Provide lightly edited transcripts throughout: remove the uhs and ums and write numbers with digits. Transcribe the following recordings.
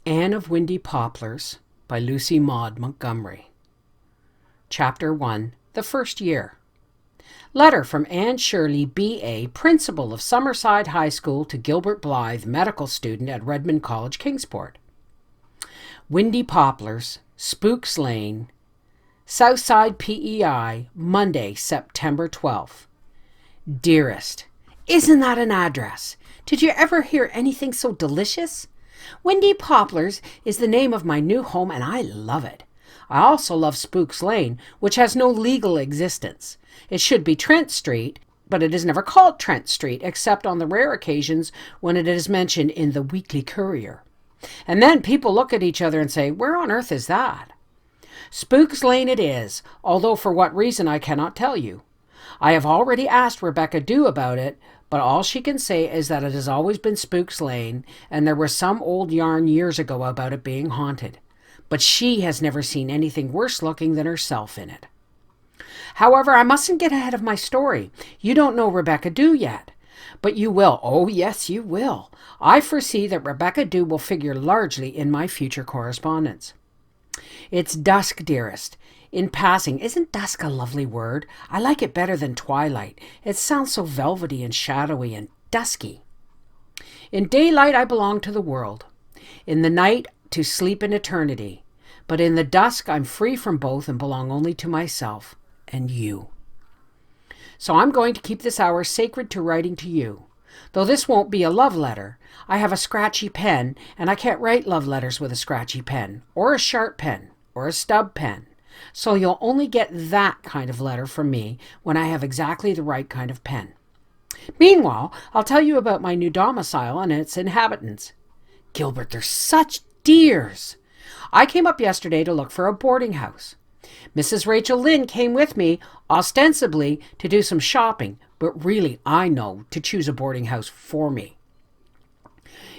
Anne of Windy Poplars by Lucy Maud Montgomery. Chapter 1. The First Year. Letter from Anne Shirley, B.A., Principal of Summerside High School, to Gilbert Blythe, Medical Student at Redmond College, Kingsport. Windy Poplars, Spooks Lane, Southside, PEI, Monday, September 12th. Dearest, isn't that an address? Did you ever hear anything so delicious? Windy Poplars is the name of my new home, and I love it. I also love Spooks Lane, which has no legal existence. It should be Trent Street, but it is never called Trent Street, except on the rare occasions when it is mentioned in the Weekly Courier. And then people look at each other and say, "Where on earth is that?" Spooks Lane it is, although for what reason I cannot tell you. I have already asked Rebecca Dew about it, but all she can say is that it has always been Spooks Lane, and there was some old yarn years ago about it being haunted. But she has never seen anything worse looking than herself in it. However, I mustn't get ahead of my story. You don't know Rebecca Dew yet. But you will. Oh, yes, you will. I foresee that Rebecca Dew will figure largely in my future correspondence. It's dusk, dearest. In passing, isn't dusk a lovely word? I like it better than twilight. It sounds so velvety and shadowy and dusky. In daylight I belong to the world. In the night to sleep in eternity. But in the dusk I'm free from both and belong only to myself and you. So I'm going to keep this hour sacred to writing to you. Though this won't be a love letter. I have a scratchy pen, and I can't write love letters with a scratchy pen, or a sharp pen, or a stub pen. So you'll only get that kind of letter from me when I have exactly the right kind of pen. Meanwhile, I'll tell you about my new domicile and its inhabitants. Gilbert, they're such dears. I came up yesterday to look for a boarding house. Mrs. Rachel Lynde came with me, ostensibly to do some shopping, but really, I know, to choose a boarding house for me.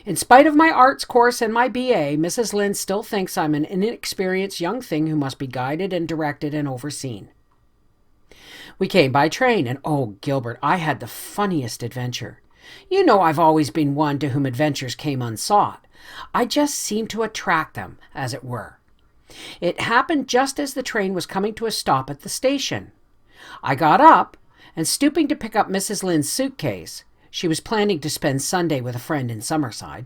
In spite of my arts course and my B.A., Mrs. Lynde still thinks I'm an inexperienced young thing who must be guided and directed and overseen. We came by train, and oh, Gilbert, I had the funniest adventure. You know I've always been one to whom adventures came unsought. I just seemed to attract them, as it were. It happened just as the train was coming to a stop at the station. I got up, and stooping to pick up Mrs. Lynde's suitcase, she was planning to spend Sunday with a friend in Summerside,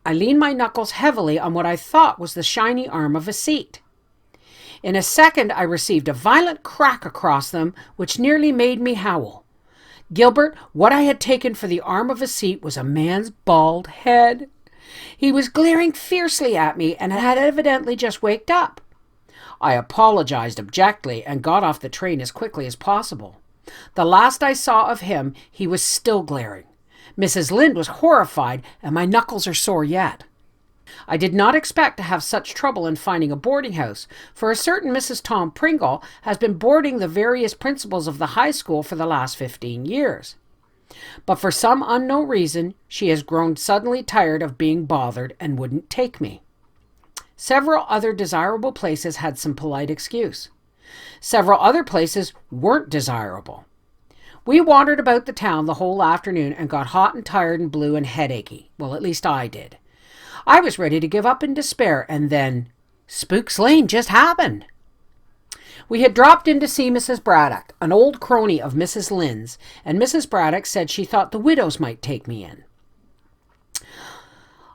I leaned my knuckles heavily on what I thought was the shiny arm of a seat. In a second I received a violent crack across them, which nearly made me howl. Gilbert, what I had taken for the arm of a seat was a man's bald head. He was glaring fiercely at me and had evidently just waked up. I apologized abjectly and got off the train as quickly as possible. The last I saw of him, he was still glaring. Mrs. Lynde was horrified, and my knuckles are sore yet. I did not expect to have such trouble in finding a boarding house, for a certain Mrs. Tom Pringle has been boarding the various principals of the high school for the last 15 years. But for some unknown reason, she has grown suddenly tired of being bothered and wouldn't take me. Several other desirable places had some polite excuse. Several other places weren't desirable. We wandered about the town the whole afternoon and got hot and tired and blue and headachy. Well, at least I did. I was ready to give up in despair, and then Spooks Lane just happened. We had dropped in to see Mrs. Braddock, an old crony of Mrs. Lynde's, and Mrs. Braddock said she thought the Widows might take me in.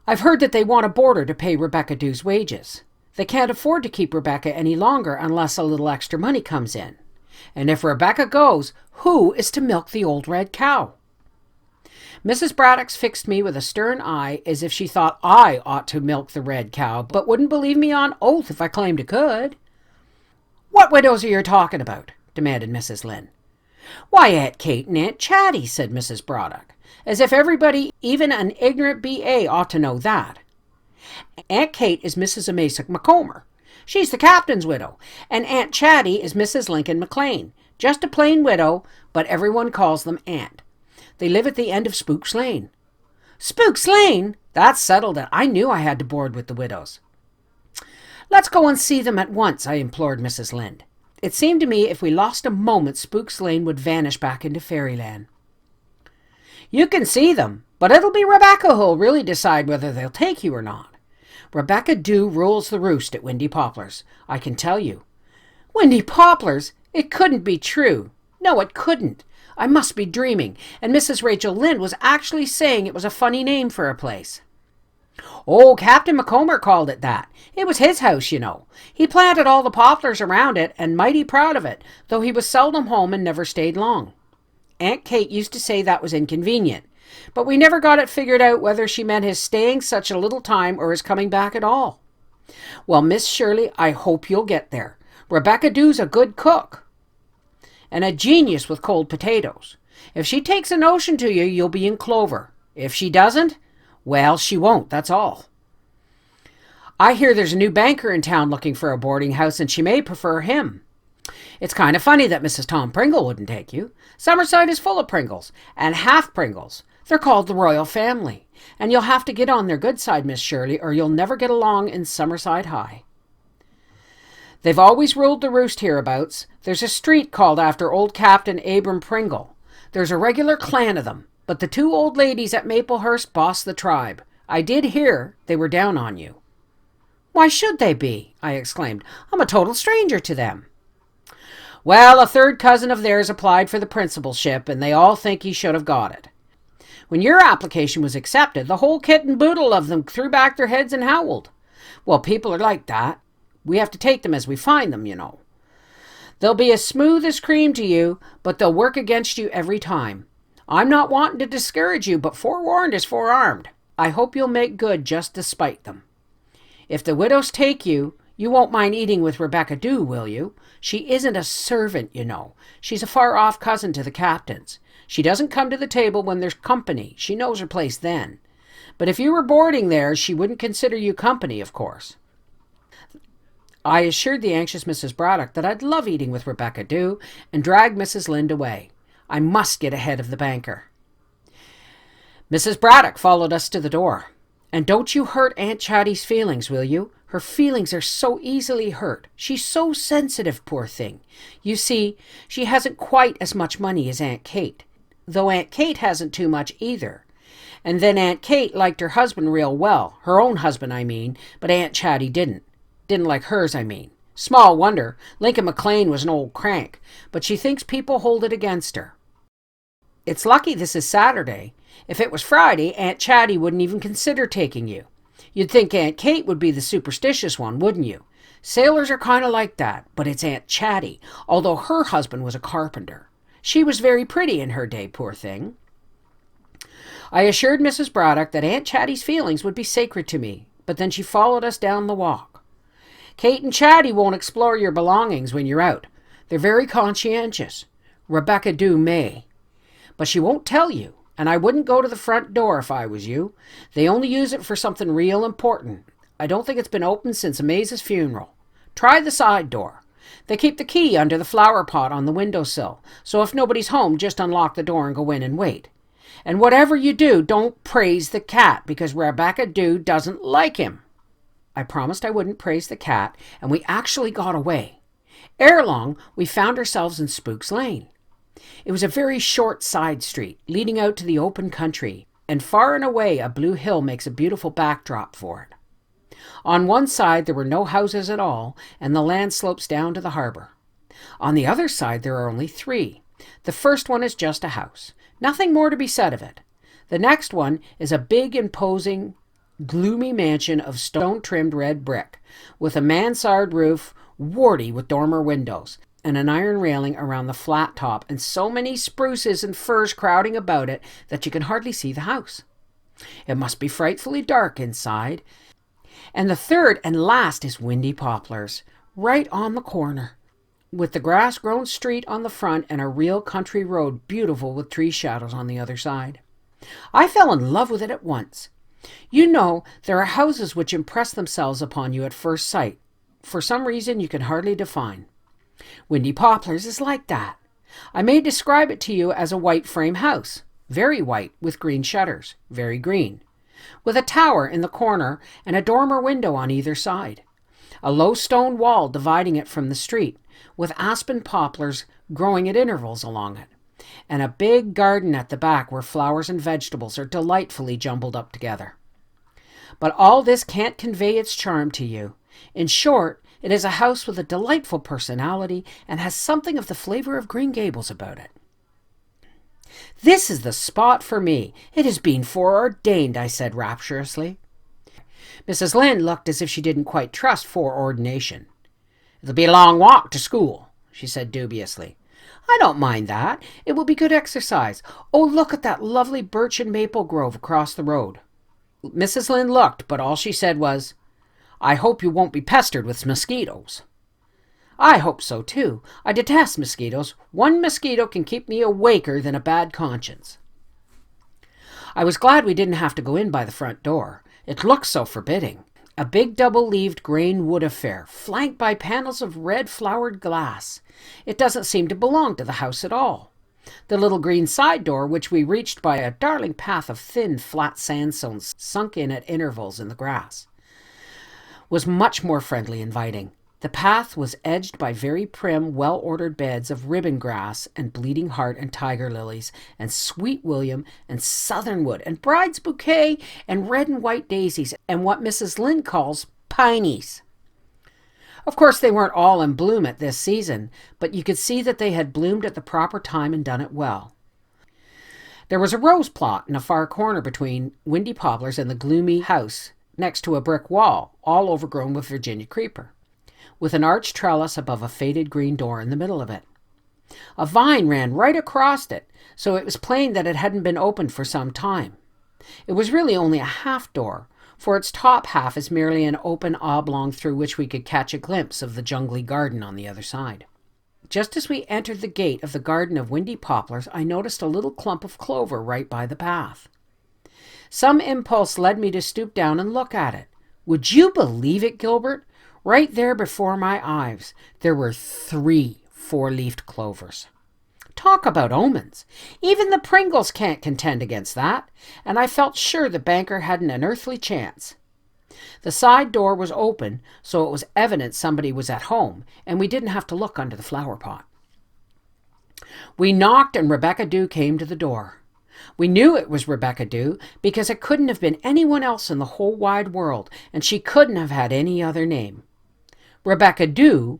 I've heard that they want a boarder to pay Rebecca Dew's wages. They can't afford to keep Rebecca any longer unless a little extra money comes in. And if Rebecca goes, who is to milk the old red cow? Mrs. Braddock fixed me with a stern eye as if she thought I ought to milk the red cow, but wouldn't believe me on oath if I claimed it could. What widows are you talking about? Demanded Mrs. Lynde. Why, Aunt Kate and Aunt Chatty, said Mrs. Braddock, as if everybody, even an ignorant B.A., ought to know that. Aunt Kate is Mrs. Amasa Macomber. She's the captain's widow, and Aunt Chatty is Mrs. Lincoln McLean, just a plain widow, but everyone calls them Aunt. They live at the end of Spooks Lane. Spooks Lane? That settled it. I knew I had to board with the widows. Let's go and see them at once, I implored Mrs. Lynde. It seemed to me if we lost a moment, Spooks Lane would vanish back into fairyland. You can see them, but it'll be Rebecca who'll really decide whether they'll take you or not. Rebecca Dew rules the roost at Windy Poplars, I can tell you. Windy Poplars? It couldn't be true. No, it couldn't. I must be dreaming, and Mrs. Rachel Lynde was actually saying it was a funny name for a place. Oh, Captain Macomber called it that. It was his house, you know. He planted all the poplars around it, and mighty proud of it, though he was seldom home and never stayed long. Aunt Kate used to say that was inconvenient, but we never got it figured out whether she meant his staying such a little time or his coming back at all. Well, Miss Shirley, I hope you'll get there. Rebecca Dew's a good cook, and a genius with cold potatoes. If she takes a notion to you, you'll be in clover. If she doesn't, well, she won't, that's all. I hear there's a new banker in town looking for a boarding house, and she may prefer him. It's kind of funny that Mrs. Tom Pringle wouldn't take you. Summerside is full of Pringles, and half Pringles. They're called the royal family, and you'll have to get on their good side, Miss Shirley, or you'll never get along in Summerside High. They've always ruled the roost hereabouts. There's a street called after old Captain Abram Pringle. There's a regular clan of them, but the two old ladies at Maplehurst boss the tribe. I did hear they were down on you. Why should they be? I exclaimed. I'm a total stranger to them. Well, a third cousin of theirs applied for the principalship, and they all think he should have got it. When your application was accepted, the whole kit and boodle of them threw back their heads and howled. Well, people are like that. We have to take them as we find them, you know. They'll be as smooth as cream to you, but they'll work against you every time. I'm not wanting to discourage you, but forewarned is forearmed. I hope you'll make good just despite them. If the widows take you, you won't mind eating with Rebecca Dew, will you? She isn't a servant, you know. She's a far-off cousin to the captain's. She doesn't come to the table when there's company. She knows her place then. But if you were boarding there, she wouldn't consider you company, of course. I assured the anxious Mrs. Braddock that I'd love eating with Rebecca Dew, and dragged Mrs. Lynde away. I must get ahead of the banker. Mrs. Braddock followed us to the door. And don't you hurt Aunt Chatty's feelings, will you? Her feelings are so easily hurt. She's so sensitive, poor thing. You see, she hasn't quite as much money as Aunt Kate, though Aunt Kate hasn't too much either. And then Aunt Kate liked her husband real well, her own husband, I mean, but Aunt Chatty didn't. Didn't like hers, I mean. Small wonder. Lincoln McLean was an old crank, but she thinks people hold it against her. It's lucky this is Saturday. If it was Friday, Aunt Chatty wouldn't even consider taking you. You'd think Aunt Kate would be the superstitious one, wouldn't you? Sailors are kind of like that, but it's Aunt Chatty, although her husband was a carpenter. She was very pretty in her day, poor thing. I assured Mrs. Braddock that Aunt Chatty's feelings would be sacred to me, but then she followed us down the walk. Kate and Chatty won't explore your belongings when you're out. They're very conscientious. Rebecca Dew may. But she won't tell you, and I wouldn't go to the front door if I was you. They only use it for something real important. I don't think it's been opened since Amaze's funeral. Try the side door. They keep the key under the flower pot on the windowsill, so if nobody's home, just unlock the door and go in and wait. And whatever you do, don't praise the cat, because Rebecca Dew doesn't like him. I promised I wouldn't praise the cat, and we actually got away. Ere long, we found ourselves in Spooks Lane. It was a very short side street, leading out to the open country, and far and away a blue hill makes a beautiful backdrop for it. On one side there were no houses at all, and the land slopes down to the harbor. On the other side there are only three. The first one is just a house. Nothing more to be said of it. The next one is a big, imposing, gloomy mansion of stone-trimmed red brick, with a mansard roof, warty with dormer windows, and an iron railing around the flat top, and so many spruces and firs crowding about it that you can hardly see the house. It must be frightfully dark inside. And the third and last is Windy Poplars, right on the corner, with the grass-grown street on the front and a real country road beautiful with tree shadows on the other side. I fell in love with it at once. You know, there are houses which impress themselves upon you at first sight, for some reason you can hardly define. Windy Poplars is like that. I may describe it to you as a white frame house, very white, with green shutters, very green, with a tower in the corner and a dormer window on either side, a low stone wall dividing it from the street, with aspen poplars growing at intervals along it, and a big garden at the back where flowers and vegetables are delightfully jumbled up together. But all this can't convey its charm to you. In short, it is a house with a delightful personality and has something of the flavor of Green Gables about it. "This is the spot for me. It has been foreordained," I said rapturously. Mrs. Lynde looked as if she didn't quite trust foreordination. "It'll be a long walk to school," she said dubiously. "I don't mind that. It will be good exercise. Oh, look at that lovely birch and maple grove across the road." Mrs. Lynde looked, but all she said was, "I hope you won't be pestered with mosquitoes." "I hope so, too. I detest mosquitoes. One mosquito can keep me awaker than a bad conscience." I was glad we didn't have to go in by the front door. It looked so forbidding. A big double-leaved grain wood affair, flanked by panels of red-flowered glass. It doesn't seem to belong to the house at all. The little green side door, which we reached by a darling path of thin, flat sandstones sunk in at intervals in the grass, was much more friendly and inviting. The path was edged by very prim, well-ordered beds of ribbon grass and bleeding heart and tiger lilies and sweet William and southernwood and bride's bouquet and red and white daisies and what Mrs. Lynde calls pinies. Of course, they weren't all in bloom at this season, but you could see that they had bloomed at the proper time and done it well. There was a rose plot in a far corner between Windy Poplars and the gloomy house, next to a brick wall, all overgrown with Virginia creeper, with an arched trellis above a faded green door in the middle of it. A vine ran right across it, so it was plain that it hadn't been opened for some time. It was really only a half door, for its top half is merely an open oblong through which we could catch a glimpse of the jungly garden on the other side. Just as we entered the gate of the garden of Windy Poplars, I noticed a little clump of clover right by the path. Some impulse led me to stoop down and look at it. Would you believe it, Gilbert? Right there before my eyes, there were 3 4-leafed clovers. Talk about omens. Even the Pringles can't contend against that, and I felt sure the banker hadn't an earthly chance. The side door was open, so it was evident somebody was at home, and we didn't have to look under the flower pot. We knocked, and Rebecca Dew came to the door. We knew it was Rebecca Dew because it couldn't have been anyone else in the whole wide world, and she couldn't have had any other name. Rebecca Dew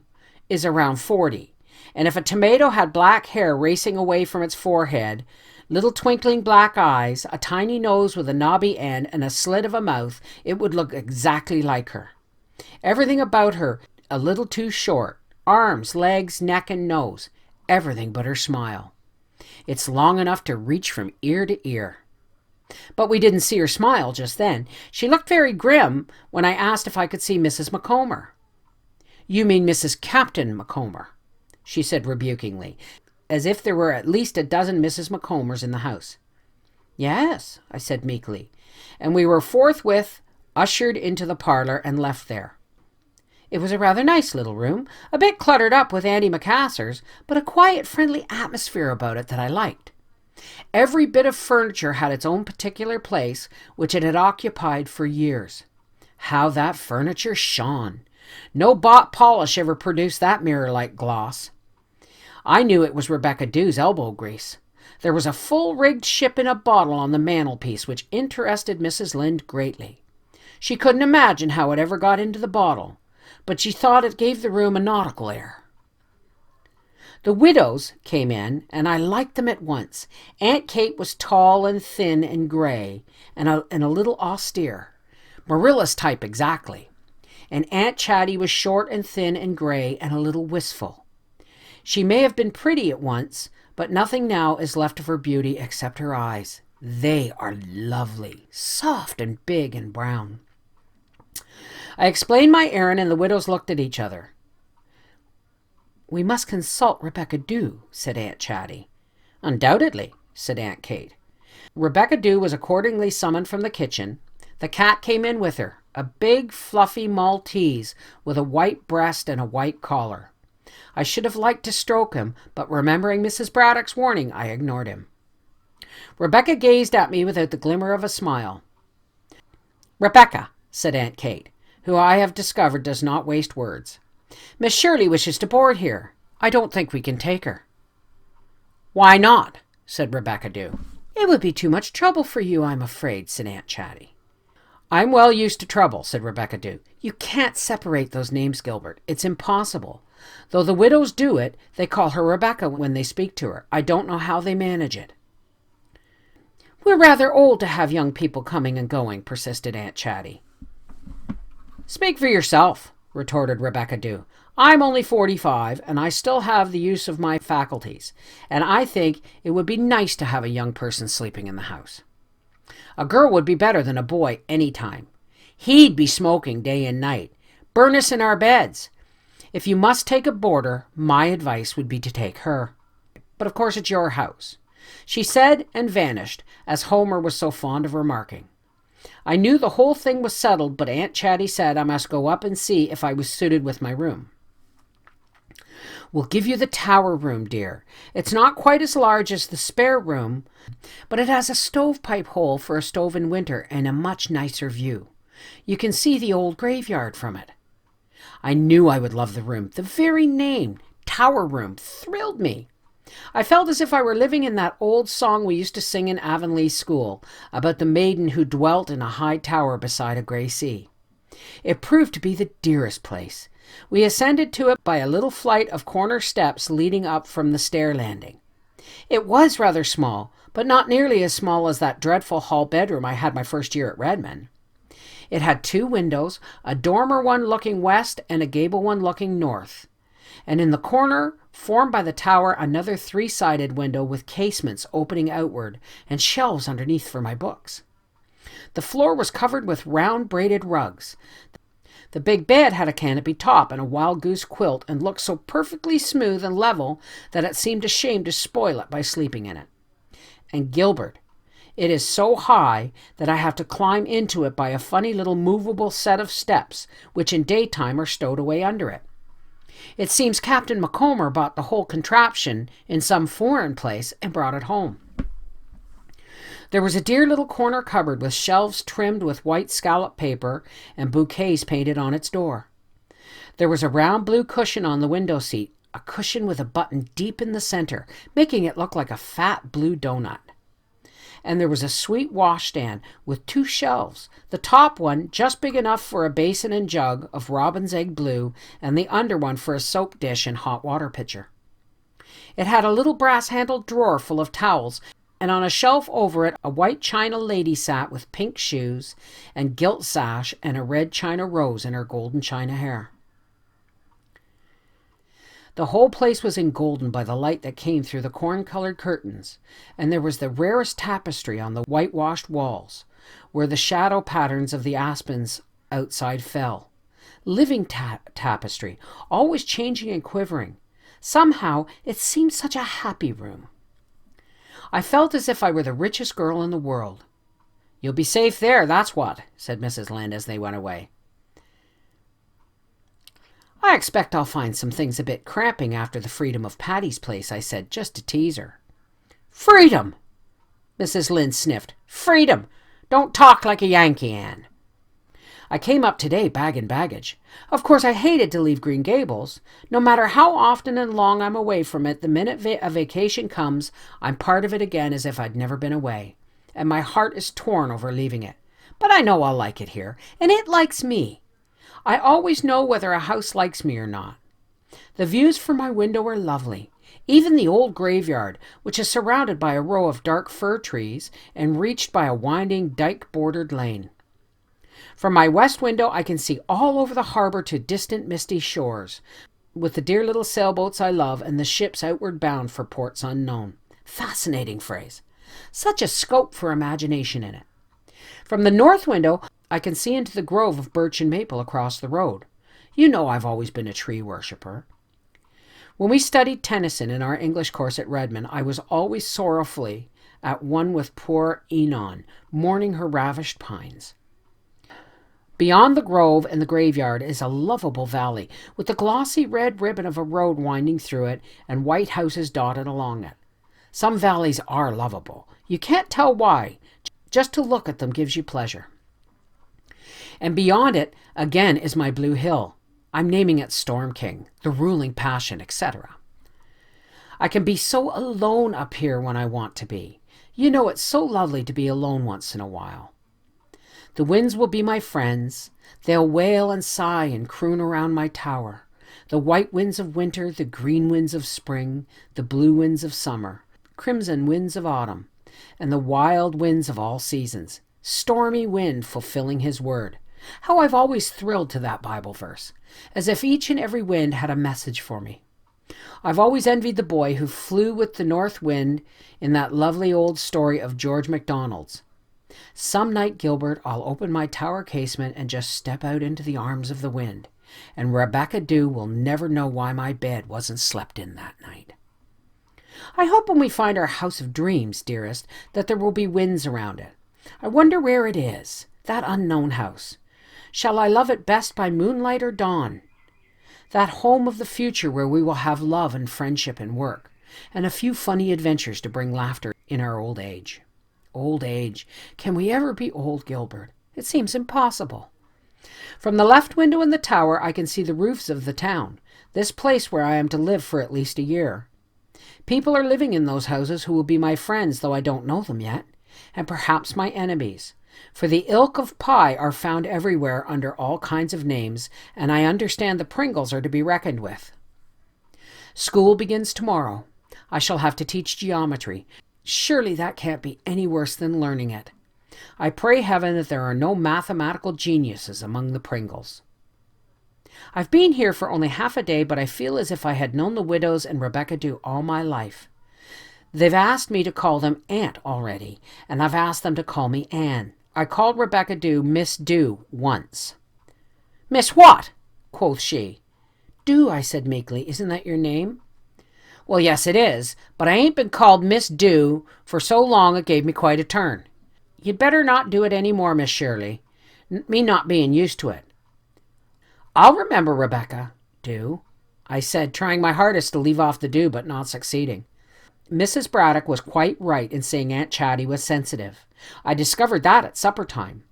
is around 40, and if a tomato had black hair racing away from its forehead, little twinkling black eyes, a tiny nose with a knobby end, and a slit of a mouth, it would look exactly like her. Everything about her a little too short, arms, legs, neck, and nose, everything but her smile. It's long enough to reach from ear to ear. But we didn't see her smile just then. She looked very grim when I asked if I could see Mrs. Macomber. "You mean Mrs. Captain Macomber," she said rebukingly, as if there were at least a dozen Mrs. Macombers in the house. "Yes," I said meekly, and we were forthwith ushered into the parlor and left there. It was a rather nice little room, a bit cluttered up with antimacassars, but a quiet, friendly atmosphere about it that I liked. Every bit of furniture had its own particular place, which it had occupied for years. How that furniture shone! No bought polish ever produced that mirror-like gloss. I knew it was Rebecca Dew's elbow grease. There was a full-rigged ship in a bottle on the mantelpiece, which interested Mrs. Lynde greatly. She couldn't imagine how it ever got into the bottle, but she thought it gave the room a nautical air. The Widows came in, and I liked them at once. Aunt Kate was tall and thin and gray, and a little austere. Marilla's type exactly. And Aunt Chatty was short and thin and gray and a little wistful. She may have been pretty at once, but nothing now is left of her beauty except her eyes. They are lovely, soft and big and brown. I explained my errand, and the Widows looked at each other. "We must consult Rebecca Dew," said Aunt Chatty. "Undoubtedly," said Aunt Kate. Rebecca Dew was accordingly summoned from the kitchen. The cat came in with her, a big, fluffy Maltese with a white breast and a white collar. I should have liked to stroke him, but remembering Mrs. Braddock's warning, I ignored him. Rebecca gazed at me without the glimmer of a smile. "Rebecca," said Aunt Kate, who I have discovered does not waste words. Miss Shirley wishes to board here. I don't think we can take her." "Why not?" said Rebecca Dew. "It would be too much trouble for you, I'm afraid," said Aunt Chatty. "I'm well used to trouble," said Rebecca Dew. "You can't separate those names, Gilbert. It's impossible. Though the widows do it, they call her Rebecca when they speak to her. I don't know how they manage it." "We're rather old to have young people coming and going," persisted Aunt Chatty. "Speak for yourself," retorted Rebecca Dew. "I'm only 45, and I still have the use of my faculties, and I think it would be nice to have a young person sleeping in the house. A girl would be better than a boy any time. He'd be smoking day and night, burn us in our beds. If you must take a boarder, my advice would be to take her. But of course it's your house," she said, and vanished, as Homer was so fond of remarking. I knew the whole thing was settled, but Aunt Chatty said I must go up and see if I was suited with my room. "We'll give you the tower room, dear. It's not quite as large as the spare room, but it has a stovepipe hole for a stove in winter and a much nicer view. You can see the old graveyard from it." I knew I would love the room. The very name, tower room, thrilled me. I felt as if I were living in that old song we used to sing in Avonlea school about the maiden who dwelt in a high tower beside a grey sea. It proved to be the dearest place. We ascended to it by a little flight of corner steps leading up from the stair landing. It was rather small, but not nearly as small as that dreadful hall bedroom I had my first year at Redmond. It had 2 windows, a dormer one looking west and a gable one looking north, and in the corner, formed by the tower, another 3-sided window with casements opening outward and shelves underneath for my books. The floor was covered with round braided rugs. The big bed had a canopy top and a wild goose quilt, and looked so perfectly smooth and level that it seemed a shame to spoil it by sleeping in it. And Gilbert, it is so high that I have to climb into it by a funny little movable set of steps, which in daytime are stowed away under it. It seems Captain Macomber bought the whole contraption in some foreign place and brought it home. There was a dear little corner cupboard with shelves trimmed with white scallop paper and bouquets painted on its door. There was a round blue cushion on the window seat, a cushion with a button deep in the center, making it look like a fat blue donut. And there was a sweet washstand with 2 shelves, the top one just big enough for a basin and jug of robin's egg blue, and the under one for a soap dish and hot water pitcher. It had a little brass-handled drawer full of towels, and on a shelf over it a white china lady sat with pink shoes and gilt sash and a red china rose in her golden china hair. The whole place was in golden by the light that came through the corn-colored curtains, and there was the rarest tapestry on the whitewashed walls, where the shadow patterns of the aspens outside fell. Living tapestry, always changing and quivering. Somehow it seemed such a happy room. I felt as if I were the richest girl in the world. "You'll be safe there, that's what," said Mrs. Lynde as they went away. "I expect I'll find some things a bit cramping after the freedom of Patty's place," I said, just to tease her. "Freedom!" Mrs. Lynde sniffed. "Freedom! Don't talk like a Yankee, Anne." "I came up today bag and baggage. Of course I hated to leave Green Gables. No matter how often and long I'm away from it, the minute a vacation comes, I'm part of it again as if I'd never been away. And my heart is torn over leaving it. But I know I'll like it here, and it likes me. I always know whether a house likes me or not. The views from my window are lovely. Even the old graveyard, which is surrounded by a row of dark fir trees and reached by a winding dike-bordered lane. From my west window I can see all over the harbor to distant misty shores, with the dear little sailboats I love and the ships outward bound for ports unknown. Fascinating phrase. Such a scope for imagination in it. From the north window I can see into the grove of birch and maple across the road. You know I've always been a tree worshipper. When we studied Tennyson in our English course at Redmond, I was always sorrowfully at one with poor Enon, mourning her ravished pines. Beyond the grove and the graveyard is a lovable valley, with the glossy red ribbon of a road winding through it and white houses dotted along it. Some valleys are lovable. You can't tell why. Just to look at them gives you pleasure. And beyond it, again, is my blue hill. I'm naming it Storm King, the ruling passion, etc. I can be so alone up here when I want to be. You know, it's so lovely to be alone once in a while. The winds will be my friends. They'll wail and sigh and croon around my tower. The white winds of winter, the green winds of spring, the blue winds of summer, crimson winds of autumn, and the wild winds of all seasons. Stormy wind fulfilling his word. How I've always thrilled to that Bible verse, as if each and every wind had a message for me. I've always envied the boy who flew with the north wind in that lovely old story of George MacDonald's. Some night, Gilbert, I'll open my tower casement and just step out into the arms of the wind, and Rebecca Dew will never know why my bed wasn't slept in that night. I hope when we find our house of dreams, dearest, that there will be winds around it. I wonder where it is, that unknown house. Shall I love it best by moonlight or dawn? That home of the future where we will have love and friendship and work, and a few funny adventures to bring laughter in our old age. Old age. Can we ever be old, Gilbert? It seems impossible. From the left window in the tower, I can see the roofs of the town, this place where I am to live for at least a year. People are living in those houses who will be my friends, though I don't know them yet, and perhaps my enemies. For the ilk of pie are found everywhere under all kinds of names, and I understand the Pringles are to be reckoned with. School begins tomorrow. I shall have to teach geometry. Surely that can't be any worse than learning it. I pray heaven that there are no mathematical geniuses among the Pringles. I've been here for only half a day, but I feel as if I had known the Widows and Rebecca Dew all my life. They've asked me to call them Aunt already, and I've asked them to call me Anne. I called Rebecca Dew Miss Dew once. Miss what? Quoth she. Dew, I said meekly. Isn't that your name? Well, yes, it is, but I ain't been called Miss Dew for so long it gave me quite a turn. You'd better not do it any more, Miss Shirley, me not being used to it. I'll remember, Rebecca Dew, I said, trying my hardest to leave off the Dew, but not succeeding. Mrs. Braddock was quite right in saying Aunt Chatty was sensitive. I discovered that at supper time.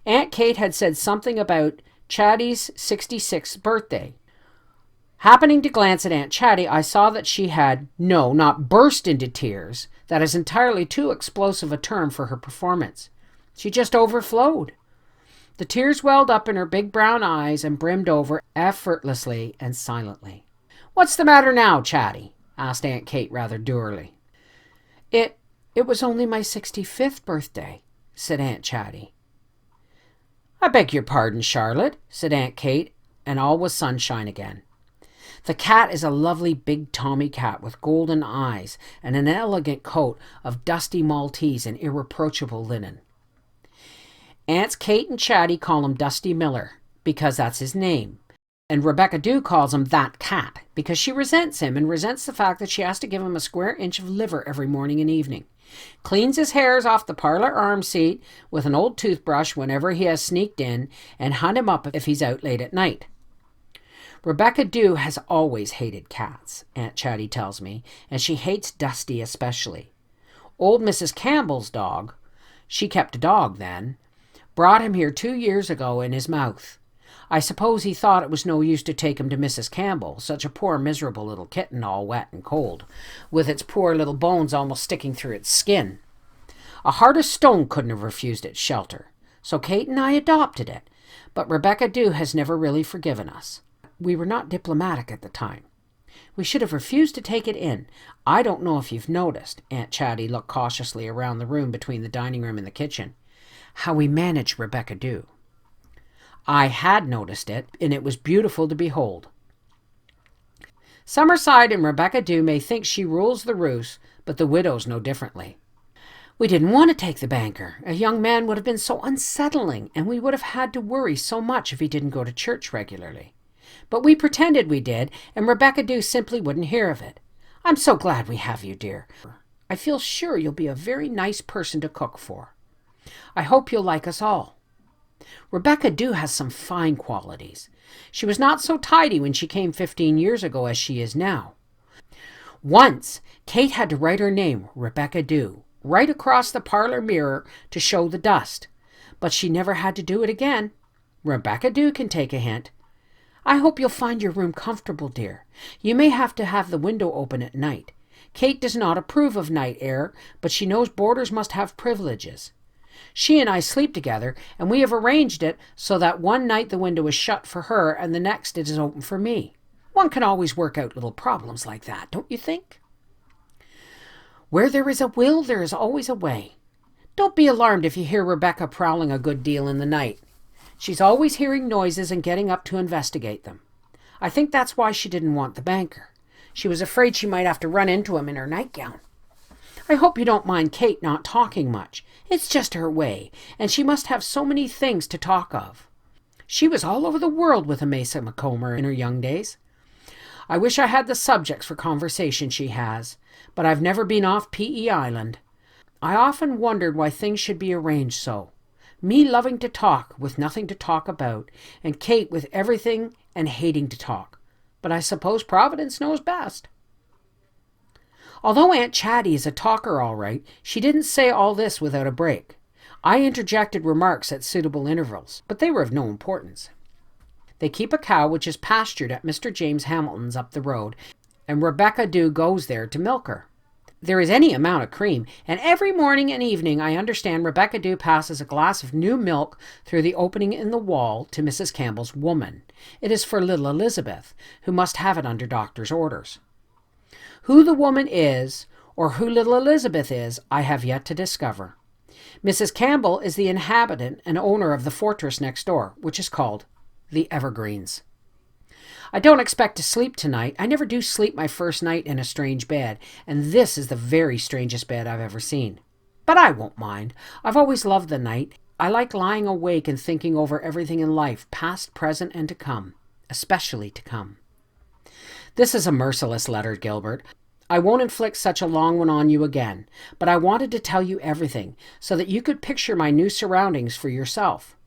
Aunt Kate had said something about Chatty's 66th birthday. Happening to glance at Aunt Chatty, I saw that she had, no, not burst into tears. That is entirely too explosive a term for her performance. She just overflowed. The tears welled up in her big brown eyes and brimmed over effortlessly and silently. What's the matter now, Chatty? Asked Aunt Kate rather dourly. It was only my 65th birthday, said Aunt Chatty. I beg your pardon, Charlotte, said Aunt Kate, and all was sunshine again. The cat is a lovely big Tommy cat with golden eyes and an elegant coat of dusty Maltese and irreproachable linen. Aunts Kate and Chatty call him Dusty Miller, because that's his name. And Rebecca Dew calls him that cat, because she resents him and resents the fact that she has to give him a square inch of liver every morning and evening. Cleans his hairs off the parlor arm seat with an old toothbrush whenever he has sneaked in, and hunt him up if he's out late at night. Rebecca Dew has always hated cats, Aunt Chatty tells me, and she hates Dusty especially. Old Mrs. Campbell's dog, she kept a dog then, brought him here 2 years ago in his mouth. I suppose he thought it was no use to take him to Mrs. Campbell, such a poor miserable little kitten all wet and cold, with its poor little bones almost sticking through its skin. A heart of stone couldn't have refused its shelter, so Kate and I adopted it, but Rebecca Dew has never really forgiven us. We were not diplomatic at the time. We should have refused to take it in. I don't know if you've noticed, Aunt Chatty looked cautiously around the room between the dining room and the kitchen, how we managed Rebecca Dew. I had noticed it, and it was beautiful to behold. Summerside and Rebecca Dew may think she rules the roost, but the Widows know differently. We didn't want to take the banker. A young man would have been so unsettling, and we would have had to worry so much if he didn't go to church regularly. But we pretended we did, and Rebecca Dew simply wouldn't hear of it. I'm so glad we have you, dear. I feel sure you'll be a very nice person to cook for. I hope you'll like us all. Rebecca Dew has some fine qualities. She was not so tidy when she came 15 years ago as she is now. Once, Kate had to write her name, Rebecca Dew, right across the parlor mirror to show the dust. But she never had to do it again. Rebecca Dew can take a hint. I hope you'll find your room comfortable, dear. You may have to have the window open at night. Kate does not approve of night air, but she knows boarders must have privileges. She and I sleep together, and we have arranged it so that one night the window is shut for her and the next it is open for me. One can always work out little problems like that, don't you think? Where there is a will, there is always a way. Don't be alarmed if you hear Rebecca prowling a good deal in the night. She's always hearing noises and getting up to investigate them. I think that's why she didn't want the banker. She was afraid she might have to run into him in her nightgown. I hope you don't mind Kate not talking much. It's just her way, and she must have so many things to talk of. She was all over the world with Amasa Macomber in her young days. I wish I had the subjects for conversation she has, but I've never been off P.E. Island. I often wondered why things should be arranged so. Me loving to talk with nothing to talk about, and Kate with everything and hating to talk. But I suppose Providence knows best. Although Aunt Chatty is a talker all right, she didn't say all this without a break. I interjected remarks at suitable intervals, but they were of no importance. They keep a cow which is pastured at Mr. James Hamilton's up the road, and Rebecca Dew goes there to milk her. There is any amount of cream, and every morning and evening I understand Rebecca Dew passes a glass of new milk through the opening in the wall to Mrs. Campbell's woman. It is for little Elizabeth, who must have it under doctor's orders. Who the woman is, or who little Elizabeth is, I have yet to discover. Mrs. Campbell is the inhabitant and owner of the fortress next door, which is called the Evergreens. I don't expect to sleep tonight. I never do sleep my first night in a strange bed, and this is the very strangest bed I've ever seen. But I won't mind. I've always loved the night. I like lying awake and thinking over everything in life, past, present, and to come, especially to come. This is a merciless letter, Gilbert. I won't inflict such a long one on you again, but I wanted to tell you everything, so that you could picture my new surroundings for yourself.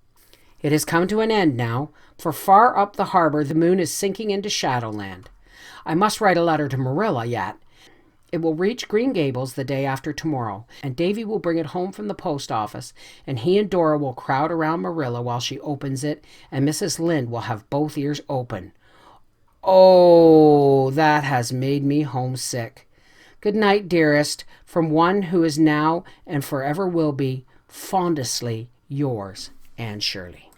It has come to an end now, for far up the harbor the moon is sinking into Shadowland. I must write a letter to Marilla yet. It will reach Green Gables the day after tomorrow, and Davy will bring it home from the post office, and he and Dora will crowd around Marilla while she opens it, and Mrs. Lynde will have both ears open. Oh, that has made me homesick. Good night, dearest, from one who is now and forever will be fondestly yours, Anne Shirley.